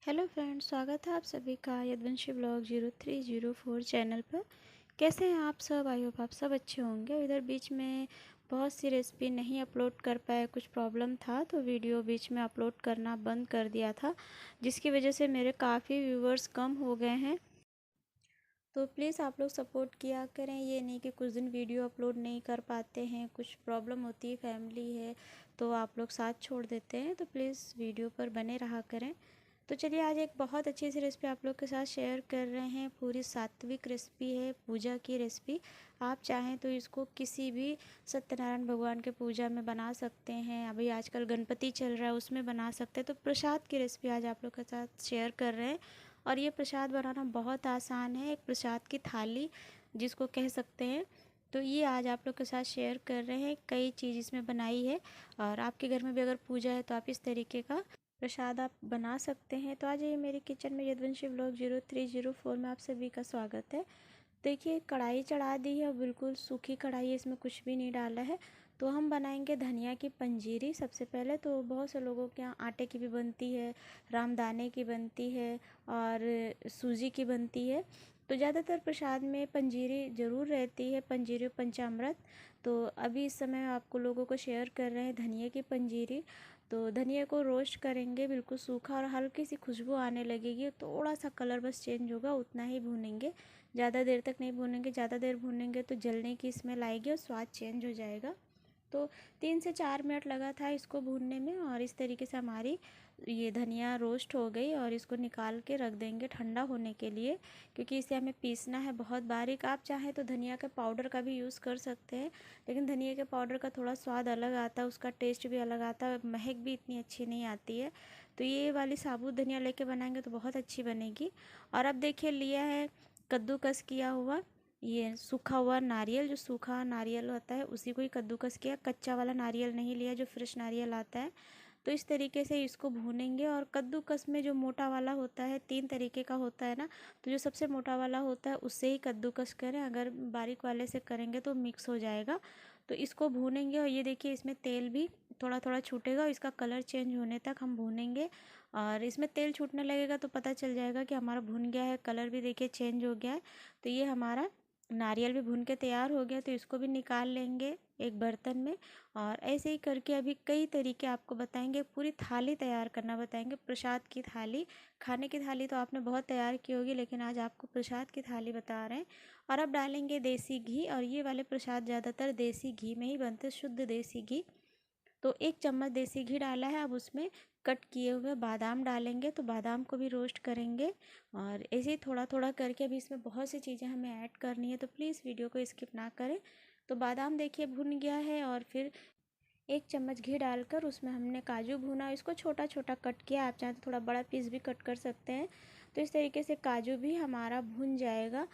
Hello friends, स्वागत है आप सभी का यदवंशी ब्लॉग 0304 चैनल पर। कैसे हैं आप सब? आई होप आप सब अच्छे होंगे। इधर बीच में बहुत सी रेसिपी नहीं अपलोड कर पाए, कुछ प्रॉब्लम था तो वीडियो बीच में अपलोड करना बंद कर दिया था, जिसकी वजह से मेरे काफ़ी व्यूवर्स कम हो गए हैं। तो प्लीज़ आप लोग सपोर्ट किया करें। ये नहीं कि कुछ दिन वीडियो अपलोड नहीं कर पाते हैं, कुछ प्रॉब्लम होती है, फैमिली है तो आप लोग साथ छोड़ देते हैं। तो प्लीज़ वीडियो पर बने रहा करें। तो चलिए, आज एक बहुत अच्छी सी रेसिपी आप लोग के साथ शेयर कर रहे हैं। पूरी सात्विक रेसिपी है, पूजा की रेसिपी। आप चाहें तो इसको किसी भी सत्यनारायण भगवान के पूजा में बना सकते हैं। अभी आजकल गणपति चल रहा है, उसमें बना सकते हैं। तो प्रसाद की रेसिपी आज आप लोग के साथ शेयर कर रहे हैं। और ये प्रसाद बनाना बहुत आसान है, एक प्रसाद की थाली जिसको कह सकते हैं। तो ये आज आप लोग के साथ शेयर कर रहे हैं। कई चीज़ इसमें बनाई है, और आपके घर में भी अगर पूजा है तो आप इस तरीके का प्रसाद आप बना सकते हैं। तो आज ये मेरे किचन में यदवंशी ब्लॉग 0304 में आप सभी का स्वागत है। देखिए, कढ़ाई चढ़ा दी है, बिल्कुल सूखी कढ़ाई है, इसमें कुछ भी नहीं डाला है। तो हम बनाएंगे धनिया की पंजीरी। सबसे पहले तो बहुत से लोगों के यहाँ आटे की भी बनती है, रामदाने की बनती है और सूजी की बनती है। तो ज़्यादातर प्रसाद में पंजीरी ज़रूर रहती है, पंजीरी और पंचामृत। तो अभी इस समय आपको लोगों को शेयर कर रहे हैं धनिया की पंजीरी। तो धनिया को रोस्ट करेंगे, बिल्कुल सूखा, और हल्की सी खुशबू आने लगेगी, थोड़ा सा कलर बस चेंज होगा, उतना ही भूनेंगे। ज़्यादा देर तक नहीं भूनेंगे, ज़्यादा देर भूनेंगे तो जलने की स्मेल आएगी और स्वाद चेंज हो जाएगा। तो 3 से 4 मिनट लगा था इसको भूनने में, और इस तरीके से हमारी ये धनिया रोस्ट हो गई। और इसको निकाल के रख देंगे ठंडा होने के लिए, क्योंकि इसे हमें पीसना है बहुत बारीक। आप चाहें तो धनिया के पाउडर का भी यूज़ कर सकते हैं, लेकिन धनिया के पाउडर का थोड़ा स्वाद अलग आता है, उसका टेस्ट भी अलग आता है, महक भी इतनी अच्छी नहीं आती है। तो ये वाली साबुत धनिया लेके बनाएंगे तो बहुत अच्छी बनेगी। और अब देखिए, लिया है कद्दूकस किया हुआ ये सूखा हुआ नारियल। जो सूखा नारियल होता है उसी को ही कद्दूकस किया, कच्चा वाला नारियल नहीं लिया जो फ्रेश नारियल आता है। तो इस तरीके से इसको भूनेंगे। और कद्दूकस में जो मोटा वाला होता है, 3 तरीके का होता है ना, तो जो सबसे मोटा वाला होता है उससे ही कद्दूकस करें, अगर बारीक वाले से करेंगे तो मिक्स हो जाएगा। तो इसको भूनेंगे, और ये देखिए इसमें तेल भी थोड़ा थोड़ा छूटेगा, और इसका कलर चेंज होने तक हम भूनेंगे। और इसमें तेल छूटने लगेगा तो पता चल जाएगा कि हमारा भुन गया है, कलर भी देखिए चेंज हो गया है। तो ये हमारा नारियल भी भून के तैयार हो गया, तो इसको भी निकाल लेंगे एक बर्तन में। और ऐसे ही करके अभी कई तरीके आपको बताएंगे, पूरी थाली तैयार करना बताएंगे, प्रसाद की थाली। खाने की थाली तो आपने बहुत तैयार की होगी, लेकिन आज आपको प्रसाद की थाली बता रहे हैं। और अब डालेंगे देसी घी, और ये वाले प्रसाद ज़्यादातर देसी घी में ही बनते, शुद्ध देसी घी। तो 1 चम्मच देसी घी डाला है। अब उसमें कट किए हुए बादाम डालेंगे, तो बादाम को भी रोस्ट करेंगे। और ऐसे ही थोड़ा थोड़ा करके अभी इसमें बहुत सी चीज़ें हमें ऐड करनी है, तो प्लीज़ वीडियो को स्किप ना करें। तो बादाम देखिए भुन गया है, और फिर 1 चम्मच घी डालकर उसमें हमने काजू भुना, इसको छोटा छोटा कट किया। आप चाहें तो थोड़ा बड़ा पीस भी कट कर सकते हैं। तो इस तरीके से काजू भी हमारा भुन जाएगा।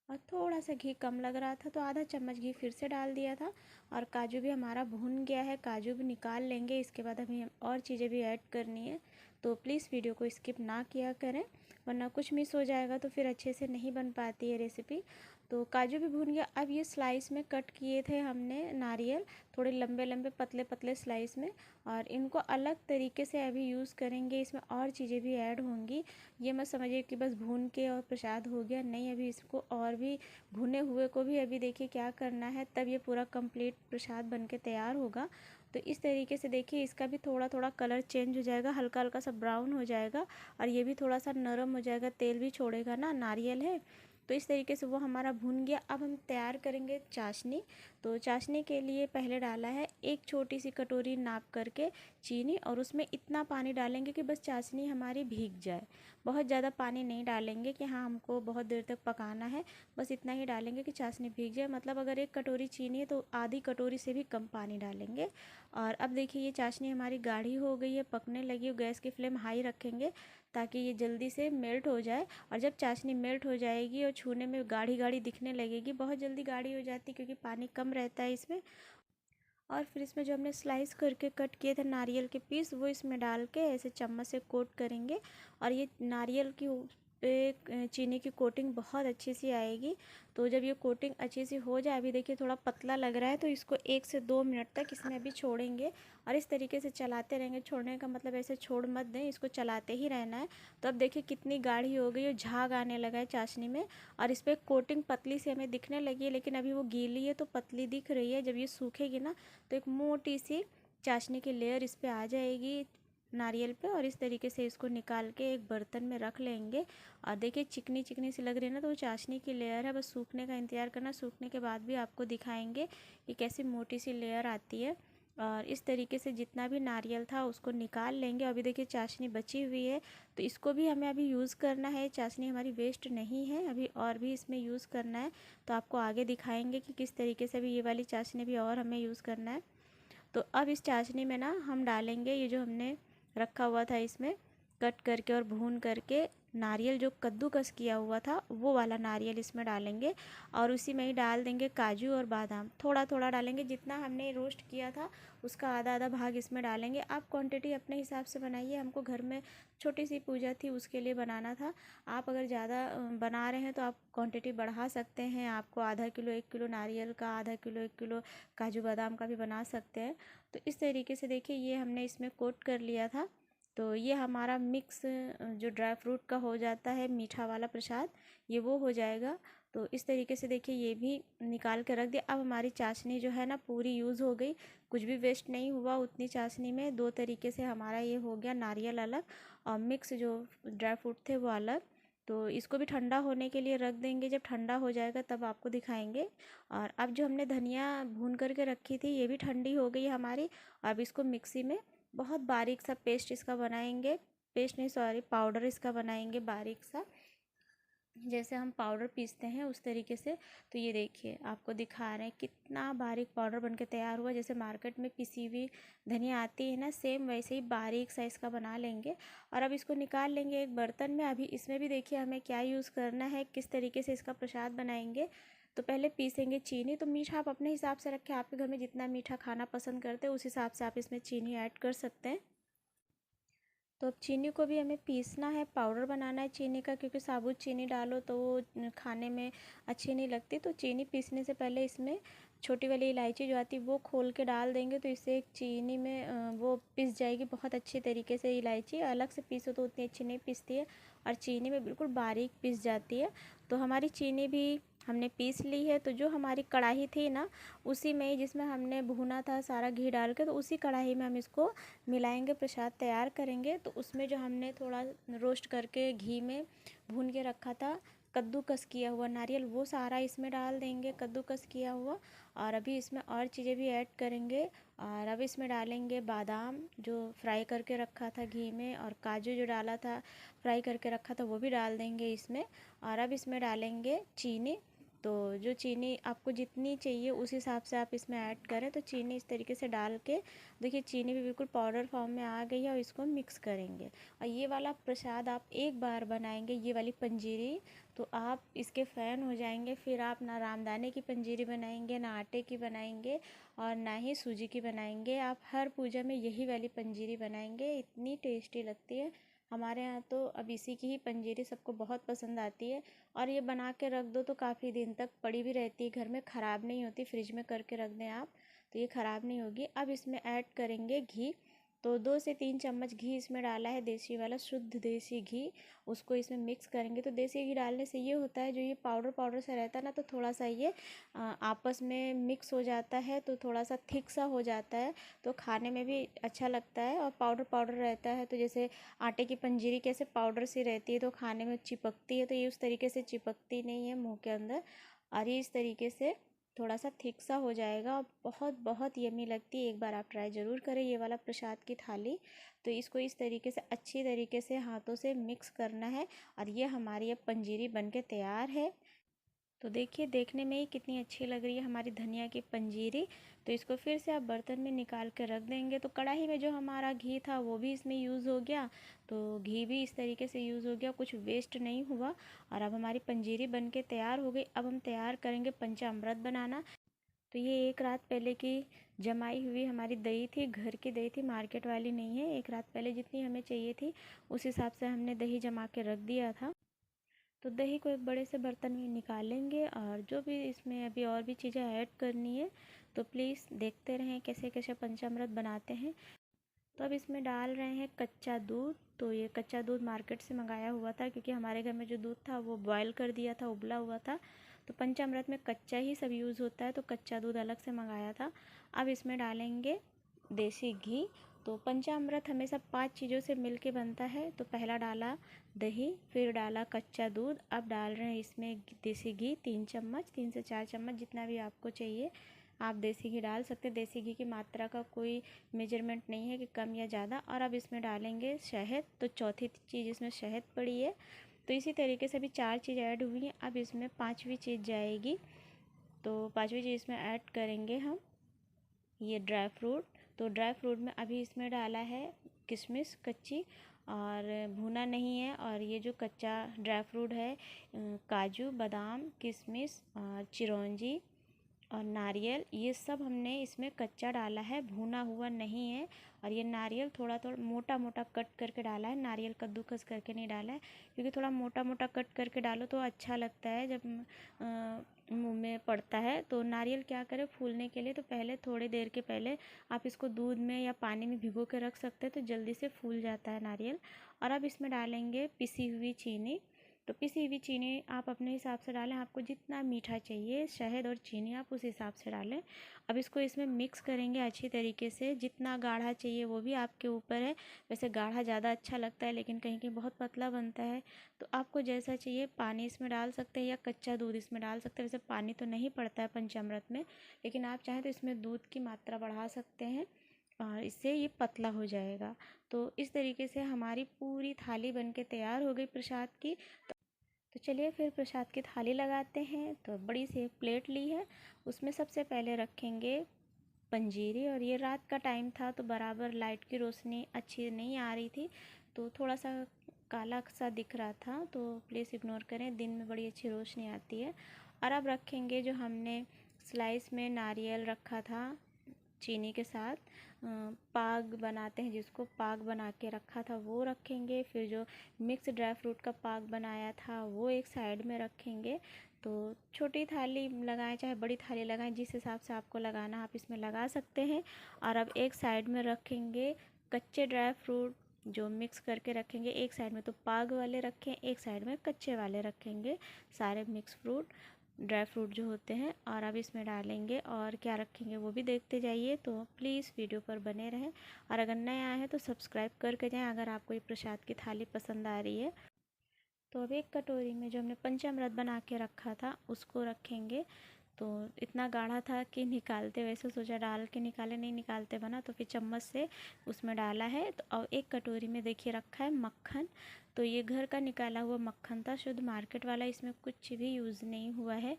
और थोड़ा सा घी कम लग रहा था तो आधा चम्मच घी फिर से डाल दिया था। और काजू भी हमारा भुन गया है, काजू भी निकाल लेंगे। इसके बाद हमें और चीज़ें भी ऐड करनी है, तो प्लीज़ वीडियो को स्किप ना किया करें, वरना कुछ मिस हो जाएगा तो फिर अच्छे से नहीं बन पाती है रेसिपी। तो काजू भी भून गया। अब ये स्लाइस में कट किए थे हमने नारियल, थोड़े लंबे लंबे पतले पतले स्लाइस में, और इनको अलग तरीके से अभी यूज़ करेंगे। इसमें और चीज़ें भी ऐड होंगी, ये मत समझिए कि बस भून के और प्रसाद हो गया, नहीं। अभी इसको और भी भुने हुए को भी अभी देखिए क्या करना है, तब ये पूरा कंप्लीट प्रसाद बन के तैयार होगा। तो इस तरीके से देखिए इसका भी थोड़ा थोड़ा कलर चेंज हो जाएगा, हल्का हल्का सा ब्राउन हो जाएगा, और ये भी थोड़ा सा नरम हो जाएगा, तेल भी छोड़ेगा ना, नारियल है। तो इस तरीके से वो हमारा भुन गया। अब हम तैयार करेंगे चाशनी। तो चाशनी के लिए पहले डाला है 1 छोटी सी कटोरी नाप करके चीनी, और उसमें इतना पानी डालेंगे कि बस चाशनी हमारी भीग जाए। बहुत ज़्यादा पानी नहीं डालेंगे कि हाँ हमको बहुत देर तक पकाना है, बस इतना ही डालेंगे कि चाशनी भीग जाए। मतलब अगर 1 कटोरी चीनी है तो आधी कटोरी से भी कम पानी डालेंगे। और अब देखिए ये चाशनी हमारी गाढ़ी हो गई है, पकने लगी है। गैस की फ्लेम हाई रखेंगे ताकि ये जल्दी से मेल्ट हो जाए। और जब चाशनी मेल्ट हो जाएगी और छूने में गाढ़ी गाढ़ी दिखने लगेगी, बहुत जल्दी गाढ़ी हो जाती है क्योंकि पानी कम रहता है इसमें। और फिर इसमें जो हमने स्लाइस करके कट किए थे नारियल के पीस, वो इसमें डाल के ऐसे चम्मच से कोट करेंगे। और ये नारियल की पे चीनी की कोटिंग बहुत अच्छी सी आएगी। तो जब ये कोटिंग अच्छी सी हो जाए, अभी देखिए थोड़ा पतला लग रहा है, तो इसको 1 से 2 मिनट तक इसमें अभी छोड़ेंगे और इस तरीके से चलाते रहेंगे। छोड़ने का मतलब ऐसे छोड़ मत दें, इसको चलाते ही रहना है। तो अब देखिए कितनी गाढ़ी हो गई है, झाग आने लगा है चाशनी में और इस पर कोटिंग पतली सी हमें दिखने लगी है, लेकिन अभी वो गीली है तो पतली दिख रही है। जब ये सूखेगी ना तो एक मोटी सी चाशनी की लेयर इस पर आ जाएगी नारियल पे, और इस तरीके से इसको निकाल के एक बर्तन में रख लेंगे। और देखिए चिकनी चिकनी सी लग रही है ना, तो वो चाशनी की लेयर है, बस सूखने का इंतज़ार करना। सूखने के बाद भी आपको दिखाएंगे कि कैसी मोटी सी लेयर आती है। और इस तरीके से जितना भी नारियल था उसको निकाल लेंगे। अभी देखिए चाशनी बची हुई है, तो इसको भी हमें अभी यूज़ करना है। चाशनी हमारी वेस्ट नहीं है, अभी और भी इसमें यूज़ करना है। तो आपको आगे दिखाएंगे कि किस तरीके से भी ये वाली चाशनी भी और हमें यूज़ करना है। तो अब इस चाशनी में ना हम डालेंगे ये जो हमने रखा हुआ था, इसमें कट करके और भून करके नारियल जो कद्दूकस किया हुआ था वो वाला नारियल इसमें डालेंगे। और उसी में ही डाल देंगे काजू और बादाम, थोड़ा थोड़ा डालेंगे। जितना हमने रोस्ट किया था उसका आधा आधा भाग इसमें डालेंगे। आप क्वांटिटी अपने हिसाब से बनाइए, हमको घर में छोटी सी पूजा थी उसके लिए बनाना था। आप अगर ज़्यादा बना रहे हैं तो आप क्वांटिटी बढ़ा सकते हैं। आपको आधा किलो 1 किलो नारियल का, आधा किलो 1 किलो काजू बादाम का भी बना सकते हैं। तो इस तरीके से देखिए ये हमने इसमें कोट कर लिया था। तो ये हमारा मिक्स जो ड्राई फ्रूट का हो जाता है मीठा वाला प्रसाद, ये वो हो जाएगा। तो इस तरीके से देखिए ये भी निकाल के रख दिया। अब हमारी चाशनी जो है ना पूरी यूज़ हो गई, कुछ भी वेस्ट नहीं हुआ उतनी चाशनी में। 2 तरीके से हमारा ये हो गया, नारियल अलग और मिक्स जो ड्राई फ्रूट थे वो अलग। तो इसको भी ठंडा होने के लिए रख देंगे, जब ठंडा हो जाएगा तब आपको दिखाएंगे। और अब जो हमने धनिया भून करके रखी थी ये भी ठंडी हो गई हमारी। अब इसको मिक्सी में बहुत बारीक सा पेस्ट इसका बनाएंगे, पेस्ट नहीं सॉरी पाउडर इसका बनाएंगे बारीक सा, जैसे हम पाउडर पीसते हैं उस तरीके से। तो ये देखिए आपको दिखा रहे हैं कितना बारीक पाउडर बनके तैयार हुआ। जैसे मार्केट में पिसी हुई धनिया आती है ना, सेम वैसे ही बारीक साइज का बना लेंगे। और अब इसको निकाल लेंगे एक बर्तन में। अभी इसमें भी देखिए हमें क्या यूज़ करना है, किस तरीके से इसका प्रसाद बनाएंगे। तो पहले पीसेंगे चीनी। तो मीठा आप अपने हिसाब से रखें, आपके घर में जितना मीठा खाना पसंद करते हैं उस हिसाब से आप इसमें चीनी ऐड कर सकते हैं। तो अब चीनी को भी हमें पीसना है, पाउडर बनाना है चीनी का, क्योंकि साबुत चीनी डालो तो वो खाने में अच्छी नहीं लगती। तो चीनी पीसने से पहले इसमें छोटी वाली इलायची जो आती है वो खोल के डाल देंगे, तो इससे एक चीनी में वो पिस जाएगी बहुत अच्छी तरीके से। इलायची अलग से पीसो तो उतनी अच्छी नहीं पिसती है, और चीनी में बिल्कुल बारीक पिस जाती है। तो हमारी चीनी भी हमने पीस ली है। तो जो हमारी कढ़ाई थी ना उसी में ही, जिसमें हमने भुना था सारा घी डाल के, तो उसी कढ़ाई में हम इसको मिलाएंगे, प्रसाद तैयार करेंगे। तो उसमें जो हमने थोड़ा रोस्ट करके घी में भून के रखा था कद्दूकस किया हुआ नारियल, वो सारा इसमें डाल देंगे कद्दूकस किया हुआ। और अभी इसमें और चीज़ें भी ऐड करेंगे। और अब इसमें डालेंगे बादाम जो फ्राई करके रखा था घी में, और काजू जो डाला था फ्राई करके रखा था वो भी डाल देंगे इसमें। और अब इसमें डालेंगे चीनी। तो जो चीनी आपको जितनी चाहिए उस हिसाब से आप इसमें ऐड करें। तो चीनी इस तरीके से डाल के देखिए चीनी भी बिल्कुल पाउडर फॉर्म में आ गई है, और इसको मिक्स करेंगे। और ये वाला प्रसाद आप एक बार बनाएंगे, ये वाली पंजीरी, तो आप इसके फ़ैन हो जाएंगे। फिर आप ना रामदाने की पंजीरी बनाएंगे, ना आटे की बनाएंगे, और ना ही सूजी की बनाएंगे। आप हर पूजा में यही वाली पंजीरी बनाएंगे, इतनी टेस्टी लगती है। हमारे यहाँ तो अब इसी की ही पंजीरी सबको बहुत पसंद आती है। और ये बना के रख दो तो काफ़ी दिन तक पड़ी भी रहती है घर में, ख़राब नहीं होती। फ्रिज में करके रख दें आप तो ये ख़राब नहीं होगी। अब इसमें ऐड करेंगे घी। तो 2 से 3 चम्मच घी इसमें डाला है, देसी वाला शुद्ध देसी घी। उसको इसमें मिक्स करेंगे। तो देसी घी डालने से ये होता है, जो ये पाउडर पाउडर सा रहता है ना, तो थोड़ा सा ये आपस में मिक्स हो जाता है, तो थोड़ा सा थिक सा हो जाता है, तो खाने में भी अच्छा लगता है। और पाउडर पाउडर रहता है, तो जैसे आटे की पंजीरी कैसे पाउडर सी रहती है तो खाने में चिपकती है, तो ये उस तरीके से चिपकती नहीं है मुंह के अंदर। और ये इस तरीके से थोड़ा सा थिक सा हो जाएगा, और बहुत बहुत यमी लगती है। एक बार आप ट्राई ज़रूर करें ये वाला प्रसाद की थाली। तो इसको इस तरीके से अच्छी तरीके से हाथों से मिक्स करना है, और ये हमारी अब पंजीरी बनके तैयार है। तो देखिए देखने में ही कितनी अच्छी लग रही है हमारी धनिया की पंजीरी। तो इसको फिर से आप बर्तन में निकाल कर रख देंगे। तो कढ़ाई में जो हमारा घी था वो भी इसमें यूज़ हो गया, तो घी भी इस तरीके से यूज़ हो गया, कुछ वेस्ट नहीं हुआ। और अब हमारी पंजीरी बन के तैयार हो गई। अब हम तैयार करेंगे पंचामृत बनाना। तो ये एक रात पहले की जमाई हुई हमारी दही थी, घर की दही थी, मार्केट वाली नहीं है। एक रात पहले जितनी हमें चाहिए थी उस हिसाब से हमने दही जमा के रख दिया था। तो दही को एक बड़े से बर्तन में निकालेंगे और जो भी इसमें अभी और भी चीज़ें ऐड करनी है तो प्लीज़ देखते रहें कैसे कैसे पंचामृत बनाते हैं। तो अब इसमें डाल रहे हैं कच्चा दूध। तो ये कच्चा दूध मार्केट से मंगाया हुआ था, क्योंकि हमारे घर में जो दूध था वो बॉयल कर दिया था, उबला हुआ था। तो पंचामृत में कच्चा ही सब यूज़ होता है, तो कच्चा दूध अलग से मंगाया था। अब इसमें डालेंगे देसी घी। तो पंचामृत हमेशा 5 चीज़ों से मिल के बनता है। तो पहला डाला दही, फिर डाला कच्चा दूध, अब डाल रहे हैं इसमें देसी घी 3 चम्मच, 3 से 4 चम्मच जितना भी आपको चाहिए आप देसी घी डाल सकते हैं। देसी घी की मात्रा का कोई मेजरमेंट नहीं है कि कम या ज़्यादा। और अब इसमें डालेंगे शहद। तो चौथी चीज़ इसमें शहद पड़ी है। तो इसी तरीके से भी 4 चीज़ ऐड हुई हैं। अब इसमें 5वीं चीज़ जाएगी। तो 5वीं चीज़ इसमें ऐड करेंगे हम ये ड्राई फ्रूट। तो ड्राई फ्रूट में अभी इसमें डाला है किशमिश कच्ची, और भुना नहीं है। और ये जो कच्चा ड्राई फ्रूट है, काजू बादाम किशमिश और चिरौंजी और नारियल, ये सब हमने इसमें कच्चा डाला है, भुना हुआ नहीं है। और ये नारियल थोड़ा थोड़ा मोटा मोटा कट करके डाला है, नारियल कद्दूकस करके नहीं डाला है, क्योंकि थोड़ा मोटा मोटा कट करके डालो तो अच्छा लगता है जब मुंह में पड़ता है। तो नारियल क्या करें फूलने के लिए, तो पहले थोड़ी देर के पहले आप इसको दूध में या पानी में भिगो के रख सकते हैं, तो जल्दी से फूल जाता है नारियल। और अब इसमें डालेंगे पिसी हुई चीनी। तो पिसी हुई चीनी आप अपने हिसाब से डालें, आपको जितना मीठा चाहिए, शहद और चीनी आप उस हिसाब से डालें। अब इसको इसमें मिक्स करेंगे अच्छी तरीके से। जितना गाढ़ा चाहिए वो भी आपके ऊपर है, वैसे गाढ़ा ज़्यादा अच्छा लगता है, लेकिन कहीं कहीं बहुत पतला बनता है। तो आपको जैसा चाहिए पानी इसमें डाल सकते हैं या कच्चा दूध इसमें डाल सकते हैं। वैसे पानी तो नहीं पड़ता है पंचामृत में, लेकिन आप चाहें तो इसमें दूध की मात्रा बढ़ा सकते हैं और इससे ये पतला हो जाएगा। तो इस तरीके से हमारी पूरी थाली बन के तैयार हो गई प्रसाद की। तो चलिए फिर प्रसाद की थाली लगाते हैं। तो बड़ी सी एक प्लेट ली है, उसमें सबसे पहले रखेंगे पंजीरी। और ये रात का टाइम था तो बराबर लाइट की रोशनी अच्छी नहीं आ रही थी, तो थोड़ा सा काला सा दिख रहा था, तो प्लीज़ इग्नोर करें, दिन में बड़ी अच्छी रोशनी आती है। और अब रखेंगे जो हमने स्लाइस में नारियल रखा था चीनी के साथ, पाग बनाते हैं जिसको, पाग बना के रखा था वो रखेंगे। फिर जो मिक्स ड्राई फ्रूट का पाग बनाया था वो एक साइड में रखेंगे। तो छोटी थाली लगाएं चाहे बड़ी थाली लगाएं, जिस हिसाब से आपको लगाना आप इसमें लगा सकते हैं। और अब एक साइड में रखेंगे कच्चे ड्राई फ्रूट जो मिक्स करके रखेंगे, एक साइड में तो पाग वाले रखें, एक साइड में कच्चे वाले रखेंगे, सारे मिक्स फ्रूट ड्राई फ्रूट जो होते हैं। और अब इसमें डालेंगे और क्या रखेंगे वो भी देखते जाइए, तो प्लीज़ वीडियो पर बने रहें। और अगर नए आए हैं तो सब्सक्राइब करके जाएं अगर आपको ये प्रसाद की थाली पसंद आ रही है। तो अब एक कटोरी में जो हमने पंचामृत बना के रखा था उसको रखेंगे। तो इतना गाढ़ा था कि निकालते वैसे सोचा डाल के निकाले, नहीं निकालते बना, तो फिर चम्मच से उसमें डाला है। तो अब एक कटोरी में देखिए रखा है मक्खन। तो ये घर का निकाला हुआ मक्खन था, शुद्ध मार्केट वाला, इसमें कुछ भी यूज़ नहीं हुआ है,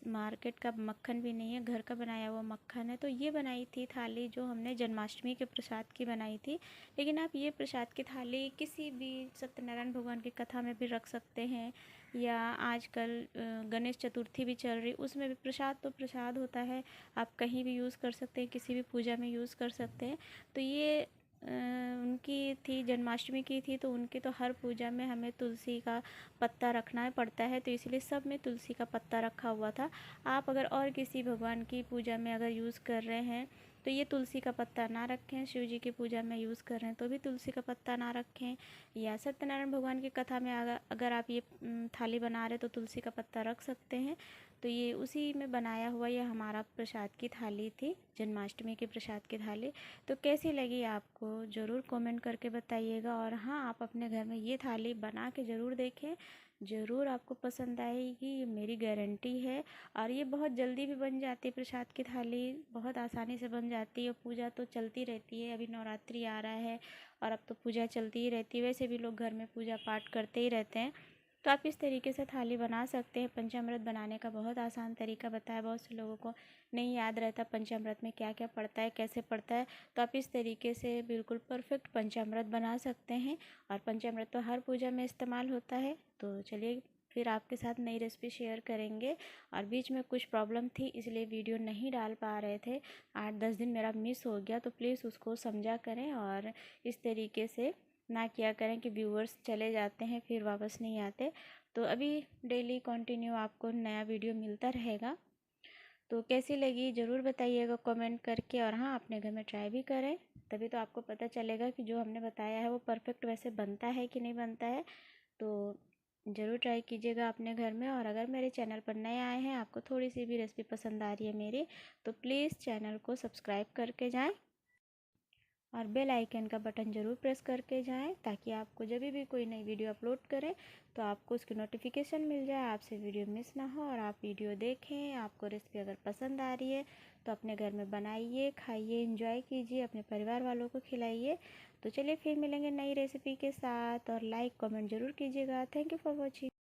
मार्केट का मक्खन भी नहीं है, घर का बनाया हुआ मक्खन है। तो ये बनाई थी थाली जो हमने जन्माष्टमी के प्रसाद की बनाई थी। लेकिन आप ये प्रसाद की थाली किसी भी सत्यनारायण भगवान की कथा में भी रख सकते हैं, या आजकल गणेश चतुर्थी भी चल रही, उसमें भी प्रसाद तो प्रसाद होता है, आप कहीं भी यूज़ कर सकते हैं, किसी भी पूजा में यूज़ कर सकते हैं। तो ये उनकी थी, जन्माष्टमी की थी, तो उनकी तो हर पूजा में हमें तुलसी का पत्ता रखना पड़ता है, तो इसलिए सब में तुलसी का पत्ता रखा हुआ था। आप अगर और किसी भगवान की पूजा में अगर यूज़ कर रहे हैं तो ये तुलसी का पत्ता ना रखें, शिव जी की पूजा में यूज़ कर रहे हैं तो भी तुलसी का पत्ता ना रखें, या सत्यनारायण भगवान की कथा में अगर आप ये थाली बना रहे तो तुलसी का पत्ता रख सकते हैं। तो ये उसी में बनाया हुआ ये हमारा प्रसाद की थाली थी, जन्माष्टमी के प्रसाद की थाली। तो कैसी लगी आपको ज़रूर कमेंट करके बताइएगा। और हाँ, आप अपने घर में ये थाली बना के ज़रूर देखें, ज़रूर आपको पसंद आएगी, ये मेरी गारंटी है। और ये बहुत जल्दी भी बन जाती है, प्रसाद की थाली बहुत आसानी से बन जाती है। पूजा तो चलती रहती है, अभी नवरात्रि आ रहा है और अब तो पूजा चलती ही रहती है, वैसे भी लोग घर में पूजा पाठ करते ही रहते हैं। तो आप इस तरीके से थाली बना सकते हैं। पंचामृत बनाने का बहुत आसान तरीका बताया, बहुत से लोगों को नहीं याद रहता पंचामृत में क्या क्या पड़ता है, कैसे पड़ता है। तो आप इस तरीके से बिल्कुल परफेक्ट पंचामृत बना सकते हैं। और पंचामृत तो हर पूजा में इस्तेमाल होता है। तो चलिए फिर आपके साथ नई रेसिपी शेयर करेंगे। और बीच में कुछ प्रॉब्लम थी इसलिए वीडियो नहीं डाल पा रहे थे, 8-10 दिन मेरा मिस हो गया, तो प्लीज़ उसको समझा करें और इस तरीके से ना किया करें कि व्यूअर्स चले जाते हैं फिर वापस नहीं आते। तो अभी डेली कंटिन्यू आपको नया वीडियो मिलता रहेगा। तो कैसी लगी ज़रूर बताइएगा कमेंट करके, और हाँ अपने घर में ट्राई भी करें, तभी तो आपको पता चलेगा कि जो हमने बताया है वो परफेक्ट वैसे बनता है कि नहीं बनता है। तो ज़रूर ट्राई कीजिएगा अपने घर में। और अगर मेरे चैनल पर नए आए हैं, आपको थोड़ी सी भी रेसिपी पसंद आ रही है मेरी, तो प्लीज़ चैनल को सब्सक्राइब करके जाएं और बेल आइकन का बटन ज़रूर प्रेस करके जाएं, ताकि आपको जब भी कोई नई वीडियो अपलोड करें तो आपको उसकी नोटिफिकेशन मिल जाए, आपसे वीडियो मिस ना हो और आप वीडियो देखें। आपको रेसिपी अगर पसंद आ रही है तो अपने घर में बनाइए, खाइए, एंजॉय कीजिए, अपने परिवार वालों को खिलाइए। तो चलिए फिर मिलेंगे नई रेसिपी के साथ, और लाइक कमेंट ज़रूर कीजिएगा। Thank you for watching.